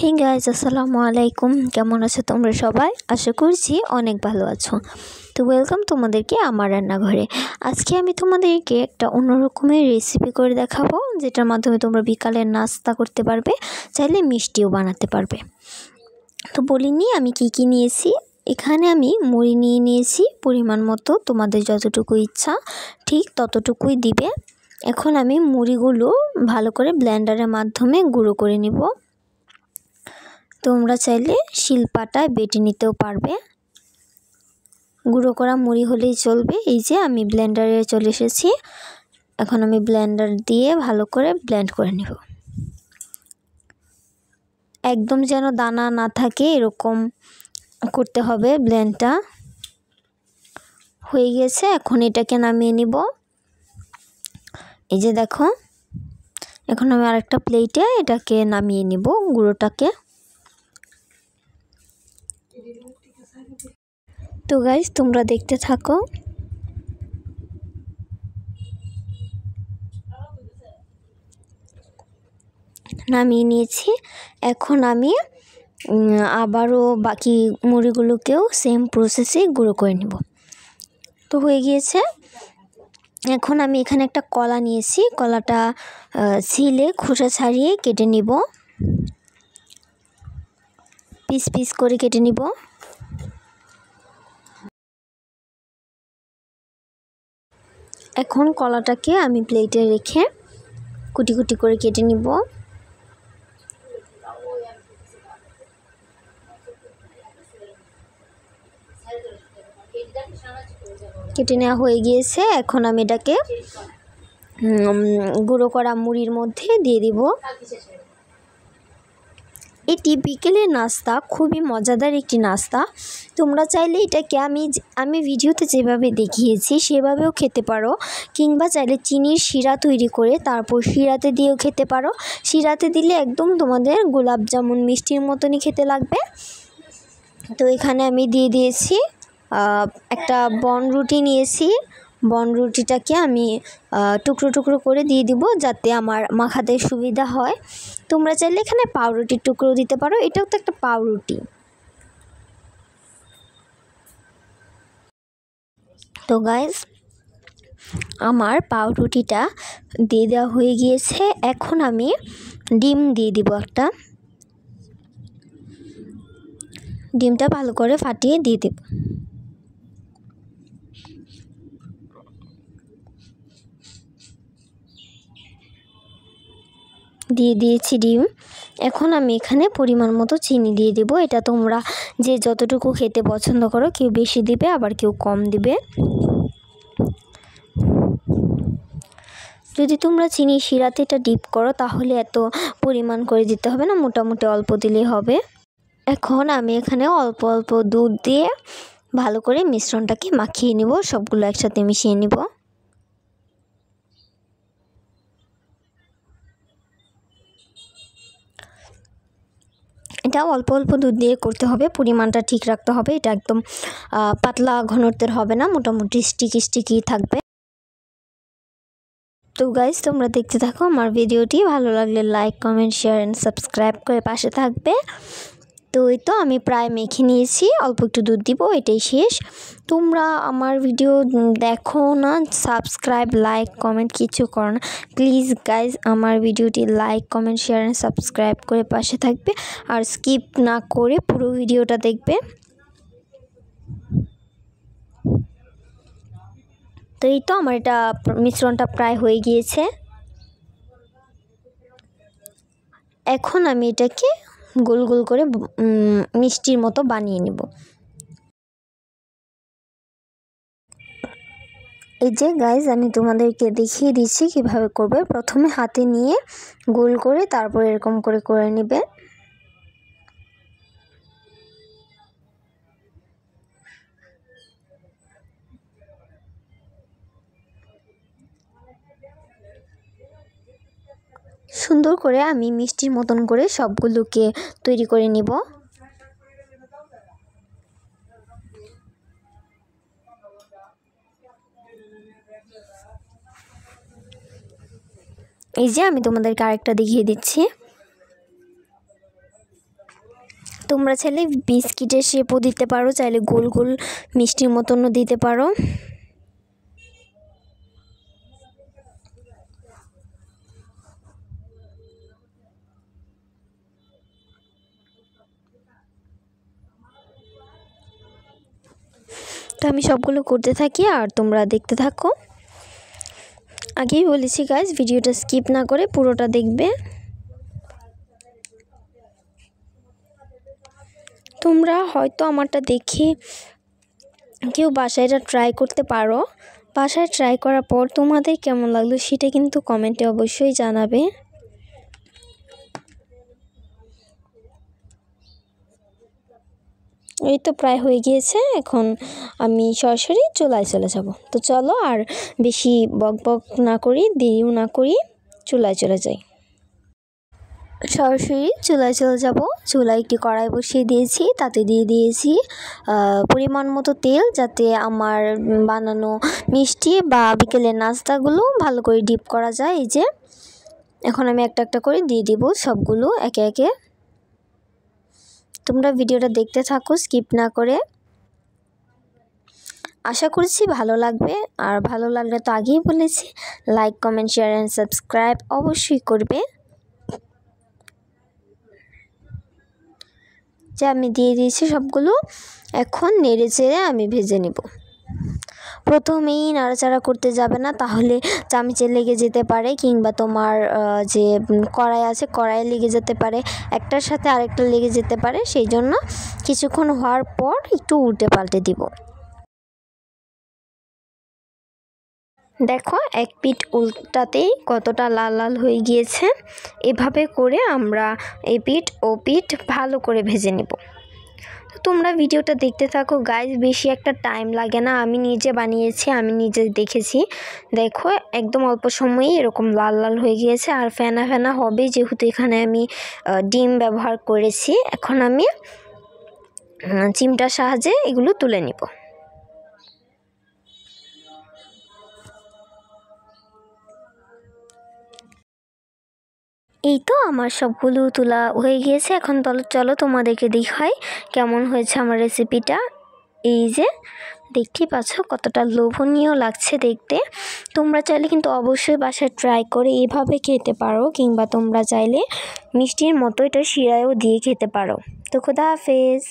Hey guys, আসসালামু আলাইকুম। কেমন আছো তোমরা সবাই? আশা করছি অনেক ভালো আছো। তো ওয়েলকাম তোমাদেরকে আমার রান্নাঘরে। আজকে আমি তোমাদেরকে একটা অন্যরকমের রেসিপি করে দেখাবো, যেটার মাধ্যমে তোমরা বিকালের নাস্তা করতে পারবে, চাইলে মিষ্টিও বানাতে পারবে। তো বলিনি আমি কি নিয়েছি। এখানে আমি মুড়ি নিয়েছি পরিমাণ মতো, তোমাদের যতটুকু ইচ্ছা ঠিক ততটুকুই দিবে। এখন আমি মুড়িগুলো ভালো করে ব্লেন্ডারের মাধ্যমে গুঁড়ো করে নিব। তোমরা চাইলে শিলপাটায় বেটে নিতেও পারবে, গুঁড়ো করা মুড়ি হলেই চলবে। এই যে আমি ব্লেন্ডারে চলে এসেছি, এখন আমি ব্লেন্ডার দিয়ে ভালো করে ব্লেন্ড করে নেব। একদম যেন দানা না থাকে এরকম করতে হবে। ব্লেন্ডটা হয়ে গেছে, এখন এটাকে নামিয়ে নিব। এই যে দেখো, এখন আমি আরেকটা প্লেটে এটাকে নামিয়ে নিব গুঁড়োটাকে। তো গাইস, তোমরা দেখতে থাকো। নামিয়ে নিয়েছি, এখন আমি আবারও বাকি মুড়িগুলোকেও সেম প্রসেসে গুঁড়ো করে নেব। তো হয়ে গিয়েছে। এখন আমি এখানে একটা কলা নিয়েছি, কলাটা ছিলে খোসা ছাড়িয়ে কেটে নিব, পিস পিস করে কেটে নিব। এখন কলাটাকে আমি প্লেটে রেখে কুটি কুটি করে কেটে নিব। কেটে নেওয়া হয়ে গিয়েছে, এখন আমি এটাকে গুঁড়ো করা মুড়ির মধ্যে দিয়ে দিব। এটি বিকেলের নাস্তা, খুবই মজাদার একটি নাস্তা। তোমরা চাইলে এটাকে আমি ভিডিওতে যেভাবে দেখিয়েছি সেভাবেও খেতে পারো, কিংবা চাইলে চিনির শিরা তৈরি করে তারপর শিরাতে দিয়েও খেতে পারো। শিরাতে দিলে একদম তোমাদের গোলাপ জামুন মিষ্টির মতনই খেতে লাগবে। তো এখানে আমি দিয়ে দিয়েছি একটা বনরুটি নিয়েছি। বনরুটিটাকে আমি টুকরো টুকরো করে দিয়ে দিব, যাতে আমার মাখাতে সুবিধা হয়। তোমরা চাইলে এখানে পাউরুটির টুকরো দিতে পারো, এটাও তো একটা পাউরুটি। তো গাইস, আমার পাউরুটিটা দিয়ে দেওয়া হয়ে গিয়েছে। এখন আমি ডিম দিয়ে দিব একটা, ডিমটা ভালো করে ফাটিয়ে দিয়ে দেব। দিয়ে দিয়েছি ডিম। এখন আমি এখানে পরিমাণ মতো চিনি দিয়ে দেব। এটা তোমরা যে যতটুকু খেতে পছন্দ করো, কেউ বেশি দিবে আবার কেউ কম দিবে। যদি তোমরা চিনি শিরাতে এটা ডিপ করো তাহলে এত পরিমাণ করে দিতে হবে না, মোটামুটি অল্প দিলেই হবে। এখন আমি এখানে অল্প অল্প দুধ দিয়ে ভালো করে মিশ্রণটাকে মাখিয়ে নিব, সবগুলো একসাথে মিশিয়ে নিব। এটা অল্প অল্প দুধ দিয়ে করতে হবে, পরিমাণটা ঠিক রাখতে হবে। এটা একদম পাতলা ঘনত্বের হবে না, মোটামুটি স্টিকি স্টিকি থাকবে। তো গাইস, তোমরা দেখতে থাকো আমার ভিডিওটি। ভালো লাগলে like, comment, share and subscribe করে পাশে থাকবে। তো এই তো আমি প্রায় মেখে নিয়েছি, অল্প একটু দুধ দিব, এটাই শেষ। তোমরা আমার ভিডিও দেখো না, সাবস্ক্রাইব, লাইক, কমেন্ট কিছু করো না। প্লিজ গাইজ, আমার ভিডিওটি like, comment, share and subscribe করে পাশে থাকবে, আর স্কিপ না করে পুরো ভিডিওটা দেখবে। তো এই তো আমার এটা মিশ্রণটা প্রায় হয়ে গিয়েছে। এখন আমি এটাকে গোল গোল করে মিষ্টির মতো বানিয়ে নেব। এই যে গাইজ, আমি তোমাদেরকে দেখিয়ে দিচ্ছি কিভাবে করবে। প্রথমে হাতে নিয়ে গোল করে তারপর এরকম করে করে নেবে। সুন্দর করে আমি মিষ্টির মতন করে সবগুলোকে তৈরি করে নিব। এই যে আমি তোমাদেরকে আরেকটা দেখিয়ে দিচ্ছি। তোমরা চাইলে বিস্কিটের শেপও দিতে পারো, চাইলে গোল গোল মিষ্টির মতনও দিতে পারো। তো আমি সবগুলো করতে থাকি আর তোমরা দেখতে থাকো। আগেই বলেছি গাইস, ভিডিওটা স্কিপ না করে পুরোটা দেখবে। তোমরা হয়তো আমারটা দেখে কেউ বাসায় এটা ট্রাই করতে পারো। বাসায় ট্রাই করার পর তোমাদের কেমন লাগলো সেটা কিন্তু কমেন্টে অবশ্যই জানাবে। এই তো প্রায় হয়ে গিয়েছে, এখন আমি সরাসরি চুলায় চলে যাব। তো চলো আর বেশি বকবক না করি, দেরিও না করি, চুলায় চলে যাই। সরাসরি চুলায় চলে যাব। চুলায় একটি কড়াই বসিয়ে দিয়েছি, তাতে দিয়ে দিয়েছি পরিমাণ মতো তেল, যাতে আমার বানানো মিষ্টি বা বিকেলের নাস্তাগুলো ভালো করে ডিপ করা যায়। এই যে এখন আমি একটা একটা করে দিয়ে দিব সবগুলো একে একে। তোমরা ভিডিওটা দেখতে থাকো স্কিপ না করে। আশা করছি ভালো লাগবে, আর ভালো লাগলে তো আগেই বলেছি like comment share and subscribe অবশ্যই করবে। যে আমি দিয়ে দিয়েছি সবগুলো, এখন নেড়ে চেড়ে আমি ভেজে নিব। প্রথমেই নাড়াচাড়া করতে যাবে না, তাহলে চামচে লেগে যেতে পারে, কিংবা তোমার যে কড়াই আছে কড়াইয়ে লেগে যেতে পারে, একটার সাথে আরেকটা লেগে যেতে পারে। সেই জন্য কিছুক্ষণ হওয়ার পর একটু উল্টে পাল্টে দিব। দেখো এক পিঠ উল্টাতেই কতটা লাল লাল হয়ে গিয়েছে। এভাবে করে আমরা এই পিঠ ও পিঠ ভালো করে ভেজে নেব। তোমরা ভিডিওটা দেখতে থাকো গাইজ, বেশি একটা টাইম লাগে না, আমি নিজে বানিয়েছি, আমি নিজে দেখেছি। দেখো একদম অল্প সময়েই এরকম লাল লাল হয়ে গিয়েছে, আর ফেনা ফেনা হবে, যেহেতু এখানে আমি ডিম ব্যবহার করেছি। এখন আমি চিমটার সাহায্যে এগুলো তুলে নিব। এই তো আমার সবগুলো তোলা হয়ে গিয়েছে। এখন চলো তোমাদেরকে দেখাই কেমন হয়েছে আমার রেসিপিটা। এই যে দেখতেই পাচ্ছ কতটা লোভনীয় লাগছে দেখতে। তোমরা চাইলে কিন্তু অবশ্যই বাসায় ট্রাই করে এভাবে খেতে পারো, কিংবা তোমরা চাইলে মিষ্টির মতো এটা শিরায়ও দিয়ে খেতে পারো। তো খোদা হাফেজ।